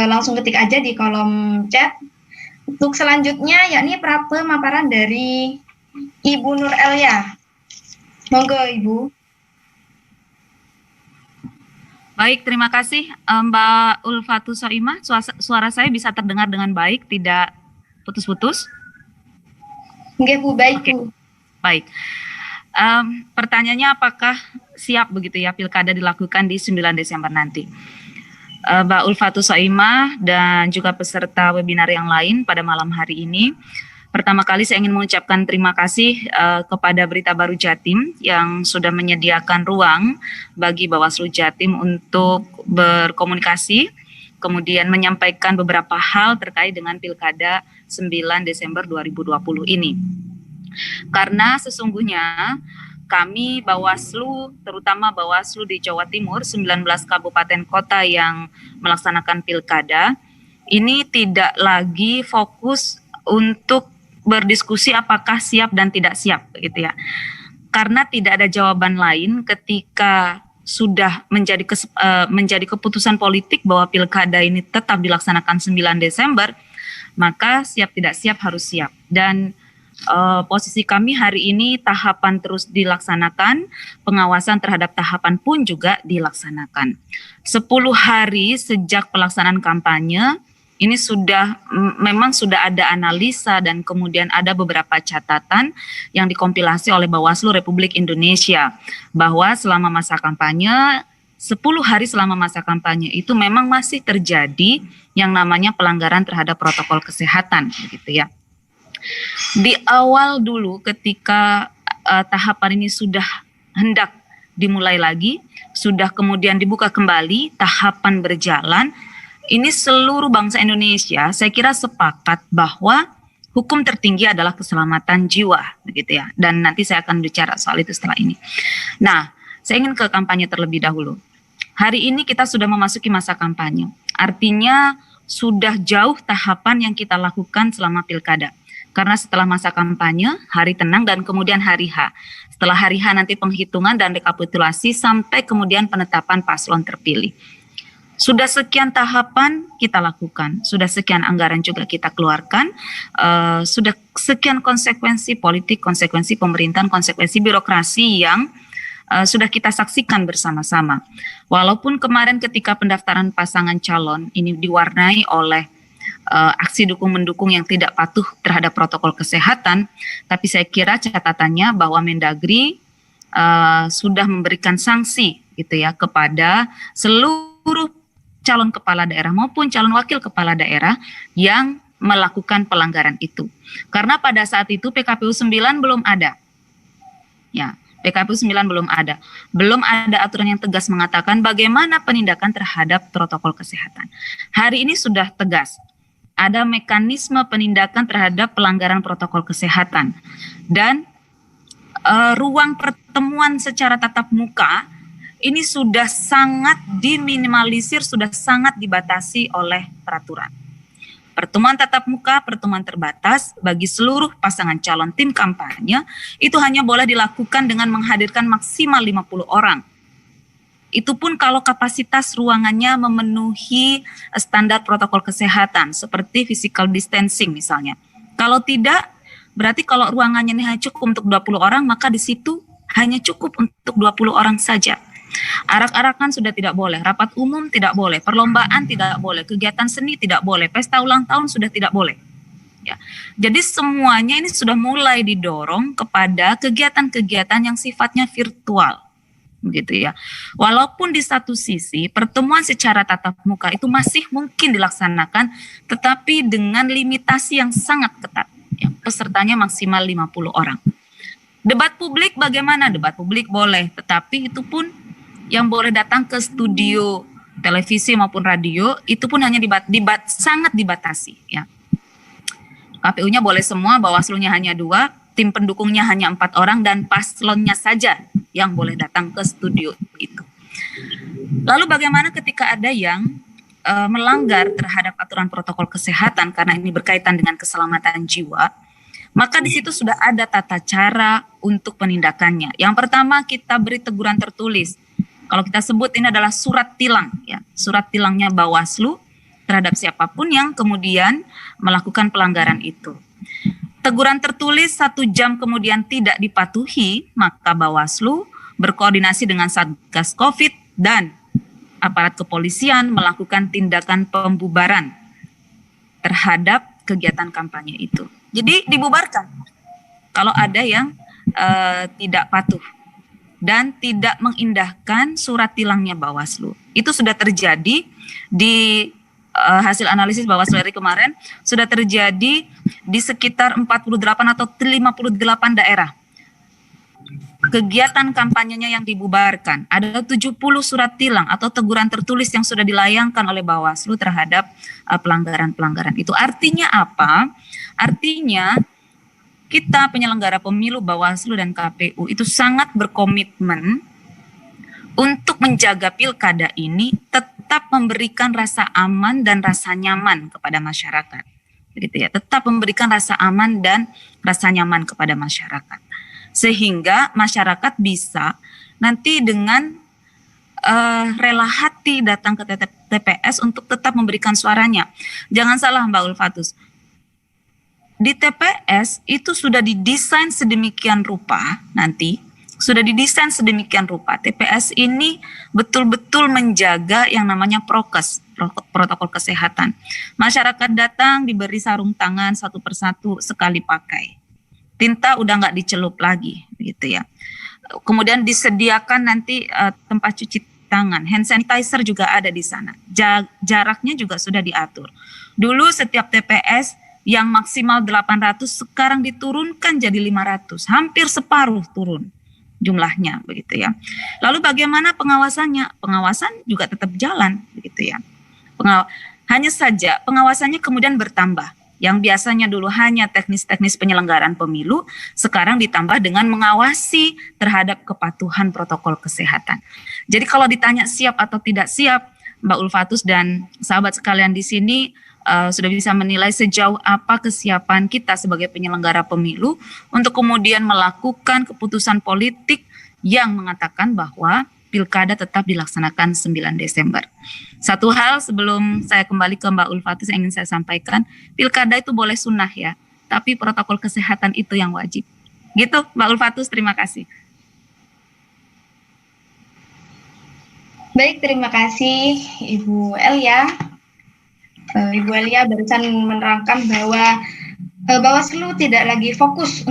langsung ketik aja di kolom chat. Untuk selanjutnya yakni pemaparan dari Ibu Nur Elia. Monggo Ibu. Baik, terima kasih Mbak Ulfatul Soimah. Suara saya bisa terdengar dengan baik, tidak putus-putus? Oke Bu, baik Bu. Baik. Pertanyaannya apakah siap begitu ya pilkada dilakukan di 9 Desember nanti? Mbak Ulfatul Soimah dan juga peserta webinar yang lain pada malam hari ini. Pertama kali saya ingin mengucapkan terima kasih kepada Berita Baru Jatim yang sudah menyediakan ruang bagi Bawaslu Jatim untuk berkomunikasi, kemudian menyampaikan beberapa hal terkait dengan pilkada 9 Desember 2020 ini. Karena sesungguhnya kami Bawaslu, terutama Bawaslu di Jawa Timur, 19 kabupaten kota yang melaksanakan pilkada, ini tidak lagi fokus untuk berdiskusi apakah siap dan tidak siap, gitu ya. Karena tidak ada jawaban lain ketika sudah menjadi keputusan politik bahwa pilkada ini tetap dilaksanakan 9 Desember, maka siap tidak siap harus siap. Dan posisi kami hari ini tahapan terus dilaksanakan, pengawasan terhadap tahapan pun juga dilaksanakan. 10 hari sejak pelaksanaan kampanye, ini memang sudah ada analisa dan kemudian ada beberapa catatan yang dikompilasi oleh Bawaslu Republik Indonesia, bahwa selama masa kampanye, 10 hari selama masa kampanye itu memang masih terjadi yang namanya pelanggaran terhadap protokol kesehatan, gitu ya. Di awal dulu ketika tahapan ini sudah hendak dimulai lagi, sudah kemudian dibuka kembali, tahapan berjalan, ini seluruh bangsa Indonesia saya kira sepakat bahwa hukum tertinggi adalah keselamatan jiwa, begitu ya. Dan nanti saya akan bicara soal itu setelah ini. Nah, saya ingin ke kampanye terlebih dahulu. Hari ini kita sudah memasuki masa kampanye, artinya sudah jauh tahapan yang kita lakukan selama pilkada. Karena setelah masa kampanye, hari tenang dan kemudian hari H. Setelah hari H nanti penghitungan dan rekapitulasi sampai kemudian penetapan paslon terpilih. Sudah sekian tahapan kita lakukan, sudah sekian anggaran juga kita keluarkan, sudah sekian konsekuensi politik, konsekuensi pemerintahan, konsekuensi birokrasi yang sudah kita saksikan bersama-sama. Walaupun kemarin ketika pendaftaran pasangan calon ini diwarnai oleh aksi dukung-mendukung yang tidak patuh terhadap protokol kesehatan, tapi saya kira catatannya bahwa Mendagri sudah memberikan sanksi gitu ya kepada seluruh calon kepala daerah maupun calon wakil kepala daerah yang melakukan pelanggaran itu. Karena pada saat itu PKPU 9 belum ada. Ya, PKPU 9 belum ada. Belum ada aturan yang tegas mengatakan bagaimana penindakan terhadap protokol kesehatan. Hari ini sudah tegas. Ada mekanisme penindakan terhadap pelanggaran protokol kesehatan. Dan ruang pertemuan secara tatap muka ini sudah sangat diminimalisir, sudah sangat dibatasi oleh peraturan. Pertemuan tatap muka, pertemuan terbatas bagi seluruh pasangan calon tim kampanye itu hanya boleh dilakukan dengan menghadirkan maksimal 50 orang. Itu pun kalau kapasitas ruangannya memenuhi standar protokol kesehatan seperti physical distancing misalnya. Kalau tidak, berarti kalau ruangannya ini hanya cukup untuk 20 orang, maka di situ hanya cukup untuk 20 orang saja. Arak-arakan sudah tidak boleh, rapat umum tidak boleh, perlombaan tidak boleh, kegiatan seni tidak boleh, pesta ulang tahun sudah tidak boleh. Ya. Jadi semuanya ini sudah mulai didorong kepada kegiatan-kegiatan yang sifatnya virtual. Begitu ya. Walaupun di satu sisi pertemuan secara tatap muka itu masih mungkin dilaksanakan, tetapi dengan limitasi yang sangat ketat. Ya, pesertanya maksimal 50 orang. Debat publik bagaimana? Debat publik boleh, tetapi itu pun yang boleh datang ke studio televisi maupun radio itu pun hanya sangat dibatasi. Ya. KPU-nya boleh semua, Bawaslu-nya hanya 2, tim pendukungnya hanya 4 orang, dan paslonnya saja yang boleh datang ke studio itu. Lalu bagaimana ketika ada yang melanggar terhadap aturan protokol kesehatan karena ini berkaitan dengan keselamatan jiwa, maka di situ sudah ada tata cara untuk penindakannya. Yang pertama kita beri teguran tertulis. Kalau kita sebut ini adalah surat tilang, ya, surat tilangnya Bawaslu terhadap siapapun yang kemudian melakukan pelanggaran itu. Teguran tertulis 1 jam kemudian tidak dipatuhi, maka Bawaslu berkoordinasi dengan Satgas Covid dan aparat kepolisian melakukan tindakan pembubaran terhadap kegiatan kampanye itu. Jadi dibubarkan kalau ada yang tidak patuh dan tidak mengindahkan surat tilangnya Bawaslu. Itu sudah terjadi di hasil analisis Bawaslu RI kemarin, sudah terjadi di sekitar 48 atau 58 daerah. Kegiatan kampanyenya yang dibubarkan, ada 70 surat tilang atau teguran tertulis yang sudah dilayangkan oleh Bawaslu terhadap pelanggaran-pelanggaran itu. Artinya apa? Artinya kita penyelenggara pemilu Bawaslu dan KPU itu sangat berkomitmen untuk menjaga pilkada ini tetap memberikan rasa aman dan rasa nyaman kepada masyarakat. Begitu ya, tetap memberikan rasa aman dan rasa nyaman kepada masyarakat. Sehingga masyarakat bisa nanti dengan rela hati datang ke TPS untuk tetap memberikan suaranya. Jangan salah Mbak Ulfatus, di TPS itu sudah didesain sedemikian rupa nanti, sudah didesain sedemikian rupa. TPS ini betul-betul menjaga yang namanya prokes, protokol kesehatan. Masyarakat datang diberi sarung tangan satu persatu sekali pakai. Tinta udah nggak dicelup lagi, gitu ya. Kemudian disediakan nanti tempat cuci tangan, hand sanitizer juga ada di sana. Jaraknya juga sudah diatur. Dulu setiap TPS yang maksimal 800 sekarang diturunkan jadi 500, hampir separuh turun jumlahnya, begitu ya. Lalu bagaimana pengawasannya? Pengawasan juga tetap jalan, begitu ya. Hanya saja pengawasannya kemudian bertambah. Yang biasanya dulu hanya teknis-teknis penyelenggaraan pemilu, sekarang ditambah dengan mengawasi terhadap kepatuhan protokol kesehatan. Jadi kalau ditanya siap atau tidak siap, Mbak Ulfatus dan sahabat sekalian di sini sudah bisa menilai sejauh apa kesiapan kita sebagai penyelenggara pemilu untuk kemudian melakukan keputusan politik yang mengatakan bahwa pilkada tetap dilaksanakan 9 Desember. Satu hal sebelum saya kembali ke Mbak Ulfatus yang ingin saya sampaikan, pilkada itu boleh sunnah ya, tapi protokol kesehatan itu yang wajib. Gitu Mbak Ulfatus, terima kasih. Baik, terima kasih Ibu Elia. Ibu Elia barusan menerangkan bahwa Bawaslu tidak lagi fokus